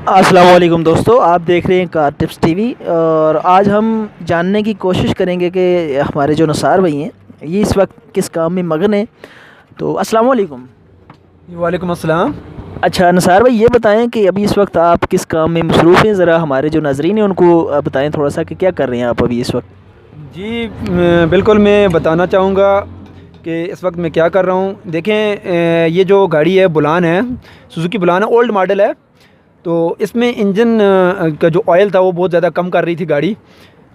अस्सलाम वालेकुम दोस्तों, आप देख रहे हैं कार टिप्स टीवी। और आज हम जानने की कोशिश करेंगे कि हमारे जो नसार भाई हैं ये इस वक्त किस काम में मगन हैं। तो अस्सलाम वालेकुम। वालेकुम अस्सलाम। अच्छा नसार भाई, ये बताएं कि अभी इस वक्त आप किस काम में मसरूफ़ हैं। ज़रा हमारे जो नाजरीन हैं उनको बताएं थोड़ा सा कि क्या कर रहे हैं आप अभी इस वक्त। जी बिल्कुल, मैं बताना चाहूँगा कि इस वक्त मैं क्या कर रहा हूँ। देखें, ये जो गाड़ी है बुलान है, सुजुकी बुलान है, ओल्ड मॉडल है। तो इसमें इंजन का जो ऑयल था वो बहुत ज़्यादा कम कर रही थी गाड़ी।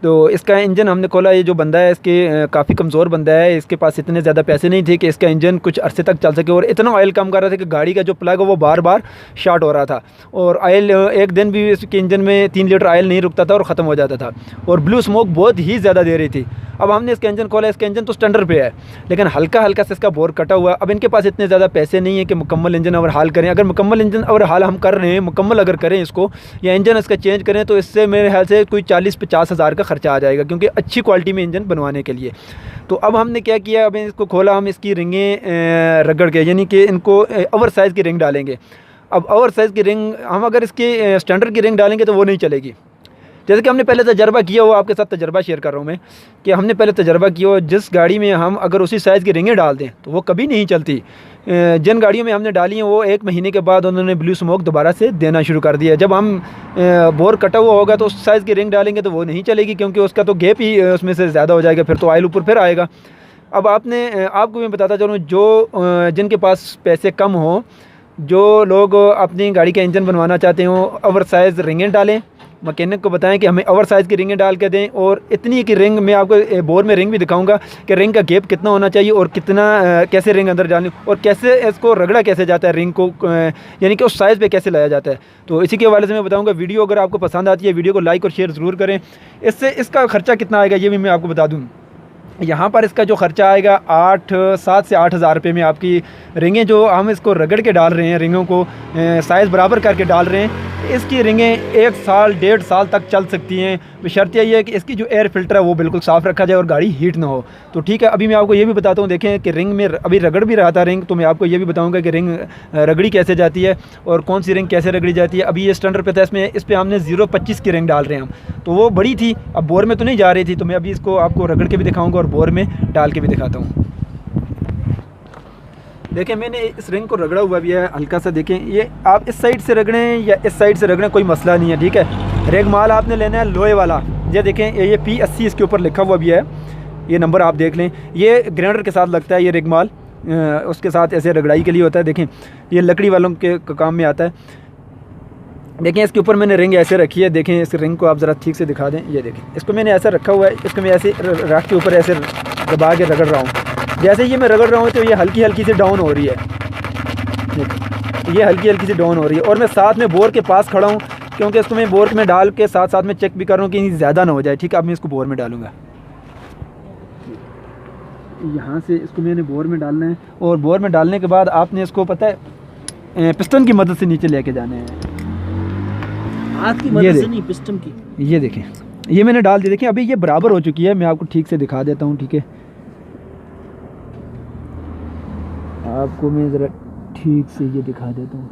तो इसका इंजन हमने खोला, ये जो बंदा है इसके काफ़ी कमज़ोर बंदा है, इसके पास इतने ज़्यादा पैसे नहीं थे कि इसका इंजन कुछ अरसे तक चल सके, और इतना ऑयल कम कर रहा था कि गाड़ी का जो प्लग है वो बार बार शॉर्ट हो रहा था, और ऑयल एक दिन भी इसके इंजन में 3 लीटर ऑयल नहीं रुकता था और ख़त्म हो जाता था, और ब्लू स्मोक बहुत ही ज़्यादा दे रही थी। अब हमने इसका इंजन खोला, इसका इंजन तो स्टैंडर्ड पे है, लेकिन हल्का हल्का से इसका बोर कटा हुआ। अब इनके पास इतने ज़्यादा पैसे नहीं है कि मुकम्मल इंजन ओवरहाल करें। अगर मुकम्मल इंजन ओवरहाल हम कर रहे हैं, मुकम्मल अगर करें इसको या इंजन इसका चेंज करें, तो इससे मेरे ख्याल से कोई 40-50 हज़ार का ख़र्चा आ जाएगा, क्योंकि अच्छी क्वालिटी में इंजन बनवाने के लिए। तो अब हमने क्या किया, अब इसको खोला, हम इसकी रिंगें रगड़ के, यानी कि इनको ओवर साइज़ की रिंग डालेंगे। अब ओवर साइज़ की रिंग हम अगर इसके स्टैंडर्ड की रिंग डालेंगे तो वो नहीं चलेगी। जैसे कि हमने पहले तजर्बा किया हुआ, आपके साथ तजर्बा शेयर कर रहा हूँ मैं, कि हमने पहले तजर्बा किया हुआ, जिस गाड़ी में हम अगर उसी साइज़ की रिंगें डाल दें तो वो कभी नहीं चलती। जिन गाड़ियों में हमने डाली हैं वो 1 महीने के बाद उन्होंने ब्लू स्मोक दोबारा से देना शुरू कर दिया। जब हम बोर कटा हुआ होगा तो उस साइज़ की रिंग डालेंगे तो वो नहीं चलेगी, क्योंकि उसका तो गैप ही उसमें से ज़्यादा हो जाएगा, फिर तो ऑयल ऊपर फिर आएगा। अब आपको मैं बताता चलूँ, जो जिनके पास पैसे कम हों, जो लोग अपनी गाड़ी का इंजन बनवाना चाहते हों, ओवर साइज़ रिंगें डालें। मैकेनिक को बताएं कि हमें ओवर साइज़ की रिंगें डाल के दें, और इतनी की रिंग, मैं आपको बोर में रिंग भी दिखाऊंगा कि रिंग का गैप कितना होना चाहिए, और कितना कैसे रिंग अंदर डालनी, और कैसे इसको रगड़ा कैसे जाता है रिंग को, यानी कि उस साइज़ पे कैसे लाया जाता है। तो इसी के हवाले से मैं बताऊँगा। वीडियो अगर आपको पसंद आती है, वीडियो को लाइक और शेयर ज़रूर करें। इससे इसका ख़र्चा कितना आएगा ये भी मैं आपको बता दूँ। यहाँ पर इसका जो ख़र्चा आएगा 7 से 8 हज़ार रुपये में आपकी रिंगें, जो हम इसको रगड़ के डाल रहे हैं, रिंगों को साइज़ बराबर करके डाल रहे हैं, इसकी रिंगें 1 साल 1.5 साल तक चल सकती हैं। बशर्ते ये है कि इसकी जो एयर फ़िल्टर है वो बिल्कुल साफ़ रखा जाए और गाड़ी हीट ना हो। तो ठीक है, अभी मैं आपको ये भी बताता हूँ। देखें कि रिंग में अभी रगड़ भी रहा था रिंग, तो मैं आपको ये भी बताऊँगा कि रिंग रगड़ी कैसे जाती है और कौन सी रिंग कैसे रगड़ी जाती है। अभी ये स्टैंडर्ड पे था, इस पर हमने 0.25 की रिंग डाल रहे हैं हम, तो वो बड़ी थी, अब बोर में तो नहीं जा रही थी। तो मैं अभी इसको आपको रगड़ के भी दिखाऊँगा और बोर में डाल के भी दिखाता हूँ। देखें, मैंने इस रिंग को रगड़ा हुआ भी है हल्का सा। देखें, ये आप इस साइड से रगड़ें या इस साइड से रगड़ें, कोई मसला नहीं है, ठीक है। रिंग माल आपने लेना है लोहे वाला। ये देखें, ये P80 इसके ऊपर लिखा हुआ भी है, ये नंबर आप देख लें। ये ग्राइंडर के साथ लगता है, ये रिंग माल उसके साथ ऐसे रगड़ाई के लिए होता है। देखें, ये लकड़ी वालों के काम में आता है। देखें, इसके ऊपर मैंने रिंग ऐसे रखी है। देखें, इस रिंग को आप ज़रा ठीक से दिखा दें। ये देखें, इसको मैंने ऐसा रखा हुआ है, इसको मैं ऐसे रख के ऊपर ऐसे दबा के रगड़ रहा हूँ। जैसे ये मैं रगड़ रहा हूँ तो ये हल्की हल्की से डाउन हो रही है, ये हल्की हल्की से डाउन हो रही है। और मैं साथ में बोर के पास खड़ा हूँ, क्योंकि इसको मैं बोर में डाल के साथ साथ में चेक भी कर रहा हूँ कि ज़्यादा ना हो जाए। ठीक है, अब मैं इसको बोर में डालूँगा। यहाँ से इसको मैंने बोर में डालना है, और बोर में डालने के बाद आपने इसको पता है पिस्टन की मदद से नीचे लेके जाने हैं, हाथ की मदद से नहीं, पिस्टन की। ये देखें, ये मैंने डाल दी। देखें, अभी ये बराबर हो चुकी है। मैं आपको ठीक से दिखा देता हूँ, ठीक है। आपको मैं ज़रा ठीक से ये दिखा देता हूँ।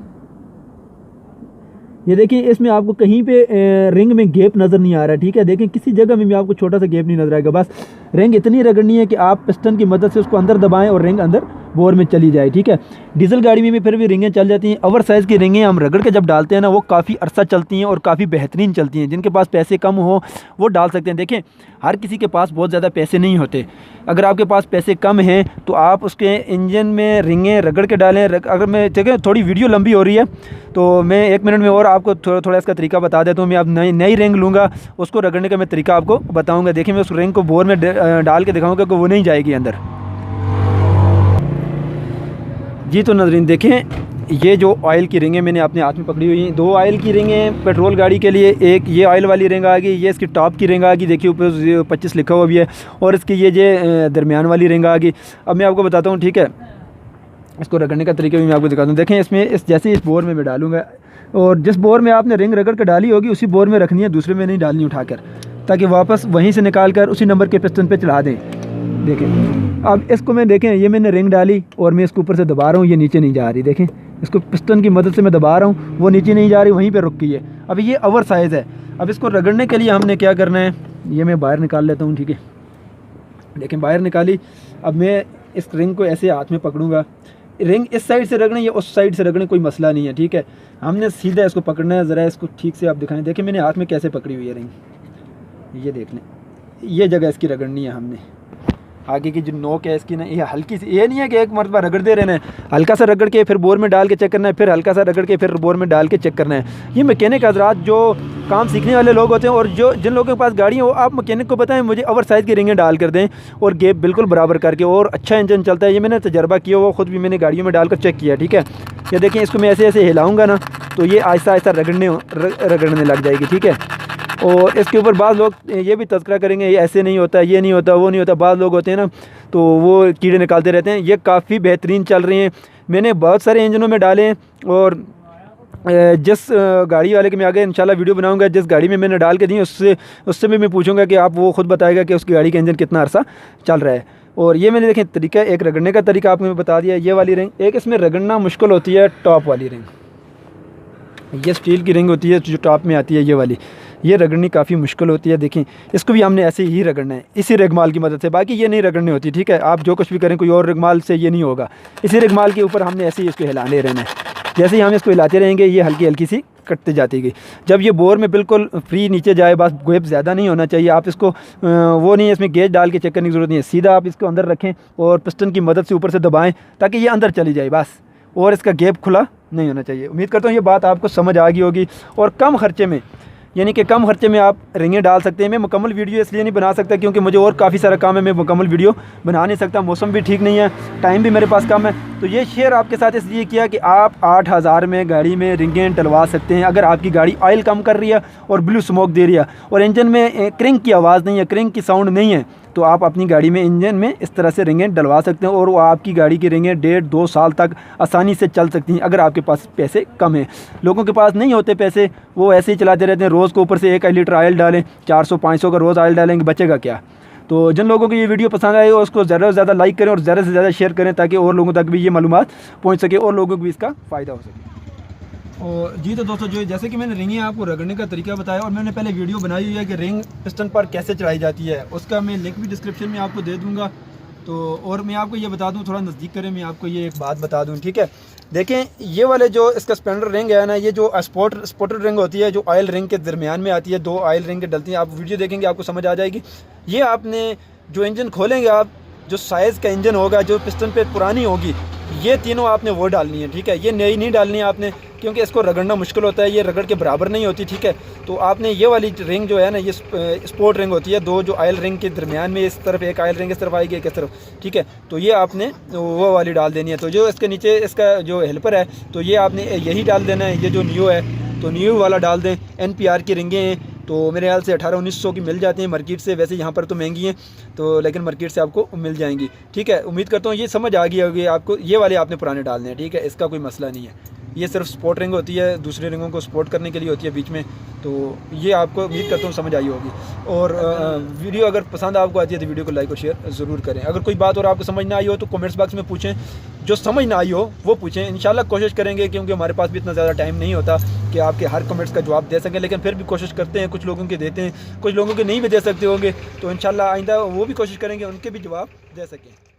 ये देखिए, इसमें आपको कहीं पे रिंग में गैप नज़र नहीं आ रहा है, ठीक है। देखें, किसी जगह में भी आपको छोटा सा गैप नहीं नज़र आएगा। बस रिंग इतनी रगड़नी है कि आप पिस्टन की मदद से उसको अंदर दबाएं और रिंग अंदर बोर में चली जाए, ठीक है। डीजल गाड़ी में भी फिर भी रिंगें चल जाती हैं। ओवर साइज़ की रिंगें हम रगड़ के जब डालते हैं ना, वो काफ़ी अरसा चलती हैं और काफ़ी बेहतरीन चलती हैं। जिनके पास पैसे कम हो वो डाल सकते हैं। देखें, हर किसी के पास बहुत ज़्यादा पैसे नहीं होते। अगर आपके पास पैसे कम हैं तो आप उसके इंजन में रिंगें रगड़ के डालें। अगर मैं देखें, थोड़ी वीडियो लंबी हो रही है तो मैं 1 मिनट में और आपको थोड़ा इसका तरीका बता देता हूँ। मैं अब नई रिंग लूँगा, उसको रगड़ने का मैं तरीका आपको बताऊँगा। देखिए, मैं उस रिंग को बोर में डाल के दिखाऊँगा कि वो नहीं जाएगी अंदर। जी तो नाज़रीन, देखें, ये जो ऑयल की रिंगें मैंने अपने हाथ में पकड़ी हुई हैं, 2 ऑयल की रिंगें पेट्रोल गाड़ी के लिए। एक ये ऑयल वाली रिंग आ गई, ये इसकी टॉप की रिंग आ गई। देखिए, ऊपर 25 लिखा हुआ भी है, और इसकी ये दरमियान वाली रिंग आ गई। अब मैं आपको बताता हूँ, ठीक है। इसको रगड़ने का तरीका भी मैं आपको दिखाता हूँ। देखें, इसमें जैसे इस बोर में मैं डालूँगा, और जिस बोर में आपने रिंग रगड़ के डाली होगी उसी बोर में रखनी है, दूसरे में नहीं डालनी उठाकर, ताकि वापस वहीं से निकाल कर उसी नंबर के पिस्टन पे चला दें। देखें, अब इसको मैं, देखें, ये मैंने रिंग डाली और मैं इसको ऊपर से दबा रहा हूँ, ये नीचे नहीं जा रही। देखें, इसको पिस्टन की मदद से मैं दबा रहा हूँ, वो नीचे नहीं जा रही, वहीं पे रुक गई है। अब ये ओवर साइज़ है। अब इसको रगड़ने के लिए हमने क्या करना है, ये मैं बाहर निकाल लेता हूँ, ठीक है। लेकिन बाहर निकाली, अब मैं इस रिंग को ऐसे हाथ में पकड़ूंगा। रिंग इस साइड से रगड़े या उस साइड से रगड़े कोई मसला नहीं है, ठीक है। हमने सीधा इसको पकड़ना है। ज़रा इसको ठीक से आप दिखाएं, देखिए मैंने हाथ में कैसे पकड़ी हुई है रिंग, ये देख लें। ये जगह इसकी रगड़नी है हमने, आगे की जो नोक है इसकी ना, ये हल्की सी, ये नहीं है कि एक मरतबा रगड़ दे रहना है, हल्का सा रगड़ के फिर बोर में डाल के चेक करना है, फिर हल्का सा रगड़ के फिर बोर में डाल के चेक करना है। ये मैकेनिक हज़रात जो काम सीखने वाले लोग होते हैं और जो जिन लोगों के पास गाड़ी है, वो आप मैकेनिक को बताएं मुझे ओवर साइज़ की रिंगें डाल कर दें और गैप बिल्कुल बराबर करके, और अच्छा इंजन चलता है। ये मैंने तजर्बा किया, वो ख़ुद भी मैंने गाड़ियों में डाल कर चेक किया, ठीक है। ये देखें, इसको मैं ऐसे ऐसे हिलाऊँगा ना तो ये आहिस्ता आहिस्ता रगड़ने लग जाएगी, ठीक है। और इसके ऊपर बाज़ लोग ये भी तज़किरा करेंगे, ये ऐसे नहीं होता, ये नहीं होता, वो नहीं होता। बाज़ लोग होते हैं ना तो वो कीड़े निकालते रहते हैं। ये काफ़ी बेहतरीन चल रही हैं, मैंने बहुत सारे इंजनों में डाले हैं। और जिस गाड़ी वाले के मैं आगे इंशाल्लाह वीडियो बनाऊंगा, जिस गाड़ी में मैंने डाल के दी उससे भी मैं पूछूंगा कि आप, वो खुद बताएगा कि उसकी गाड़ी का इंजन कितना अरसा चल रहा है। और ये मैंने देखें तरीका, एक रगड़ने का तरीका आपको मैं बता दिया। ये वाली रिंग, एक इसमें रगड़ना मुश्किल होती है टॉप वाली रिंग, ये स्टील की रिंग होती है जो टॉप में आती है, ये वाली, ये रगड़नी काफ़ी मुश्किल होती है। देखें, इसको भी हमने ऐसे ही रगड़ना है, इसी रेगमाल की मदद से, बाकी ये नहीं रगड़नी होती, ठीक है। आप जो कुछ भी करें कोई और रेगमाल से ये नहीं होगा, इसी रेगमाल के ऊपर हमने ऐसे ही इसको हिलाने रहना है। जैसे ही हम इसको हिलाते रहेंगे ये हल्की हल्की सी कटते जाती गई। जब ये बोर में बिल्कुल फ्री नीचे जाए, बस गैप ज़्यादा नहीं होना चाहिए। आप इसको वो नहीं है, इसमें गेज डाल के चेक करने की ज़रूरत नहीं है, सीधा आप इसको अंदर रखें और पिस्टन की मदद से ऊपर से दबाएँ ताकि ये अंदर चली जाए बस, और इसका गैप खुला नहीं होना चाहिए। उम्मीद करता हूँ ये बात आपको समझ आ गई होगी। और कम खर्चे में, यानी कि कम खर्चे में आप रिंगें डाल सकते हैं। मैं मुकम्मल वीडियो इसलिए नहीं बना सकता क्योंकि मुझे और काफ़ी सारा काम है, मैं मुकम्मल वीडियो बना नहीं सकता, मौसम भी ठीक नहीं है, टाइम भी मेरे पास कम है। तो ये शेयर आपके साथ इसलिए किया कि आप 8,000 में गाड़ी में रिंगें डलवा सकते हैं। अगर आपकी गाड़ी ऑयल कम कर रही है और ब्लू स्मोक दे रही है और इंजन में क्रिंक की आवाज़ नहीं है, क्रिंक की साउंड नहीं है, तो आप अपनी गाड़ी में इंजन में इस तरह से रिंगें डलवा सकते हैं और वो आपकी गाड़ी की रिंगें 1.5-2 साल तक आसानी से चल सकती हैं। अगर आपके पास पैसे कम हैं, लोगों के पास नहीं होते पैसे, वो ऐसे ही चलाते रहते हैं, रोज़ को ऊपर से 1 लीटर ऑयल डालें, 400-500 का रोज़ ऑयल डालेंगे, बचेगा क्या। तो जिन लोगों को ये वीडियो पसंद आए उसको ज़्यादा से ज़्यादा लाइक करें और ज़्यादा से ज़्यादा शेयर करें ताकि और लोगों तक भी ये मालूमात पहुँच सके और लोगों को भी इसका फ़ायदा हो सके। और जी तो दोस्तों, जो जैसे कि मैंने रिंगें आपको रगड़ने का तरीका बताया और मैंने पहले वीडियो बनाई हुई है कि रिंग पिस्टन पर कैसे चढ़ाई जाती है, उसका मैं लिंक भी डिस्क्रिप्शन में आपको दे दूँगा। तो और मैं आपको ये बता दूँ, थोड़ा नज़दीक करें, मैं आपको ये एक बात बता दूँ, ठीक है। देखें, ये वाले जो इसका स्पेंडर रिंग है ना, ये जो स्पोर्टेड रिंग होती है जो ऑयल रिंग के दरमियान में आती है, 2 ऑयल रिंग के डलती हैं। आप वीडियो देखेंगे आपको समझ आ जाएगी। ये आपने जो इंजन खोलेंगे, आप जो साइज़ का इंजन होगा, जो पिस्टन पे पुरानी होगी, ये तीनों आपने वो डालनी है, ठीक है। ये नई नहीं डालनी है आपने, क्योंकि इसको रगड़ना मुश्किल होता है, ये रगड़ के बराबर नहीं होती, ठीक है। तो आपने ये वाली रिंग जो है ना, ये स्पोर्ट रिंग होती है, 2 जो ऑयल रिंग के दरमियान में, इस तरफ एक ऑयल रिंग इस तरफ आएगी, एक इस तरफ, ठीक है। तो ये आपने वो वाली डाल देनी है। तो जो इसके नीचे इसका जो हेल्पर है, तो ये आपने यही डाल देना है। ये जो नियो है तो नियो वाला डाल दें। NPR की रिंगें हैं तो मेरे ख्याल से 1800-1900 की मिल जाती हैं मार्केट से, वैसे यहाँ पर तो महंगी हैं तो, लेकिन मार्केट से आपको मिल जाएंगी, ठीक है। उम्मीद करता हूँ ये समझ आ गई होगी आपको। ये वाले आपने पुराने डालने हैं, ठीक है, इसका कोई मसला नहीं है। ये सिर्फ स्पोर्ट रिंग होती है, दूसरी रिंगों को सपोर्ट करने के लिए होती है बीच में। तो ये आपको उम्मीद करता हूँ समझ आई होगी। और वीडियो अगर पसंद आपको आती है तो वीडियो को लाइक और शेयर ज़रूर करें। अगर कोई बात और आपको समझ ना आई हो तो कमेंट्स बॉक्स में पूछें, जो समझ ना आई हो वो पूछें। इंशाल्लाह कोशिश करेंगे, क्योंकि हमारे पास भी इतना ज़्यादा टाइम नहीं होता कि आपके हर कमेंट्स का जवाब दे सकें, लेकिन फिर भी कोशिश करते हैं। कुछ लोगों के देते हैं, कुछ लोगों के नहीं भी दे सकते होंगे, तो इंशाल्लाह आइंदा वो भी कोशिश करेंगे उनके भी जवाब दे सकें।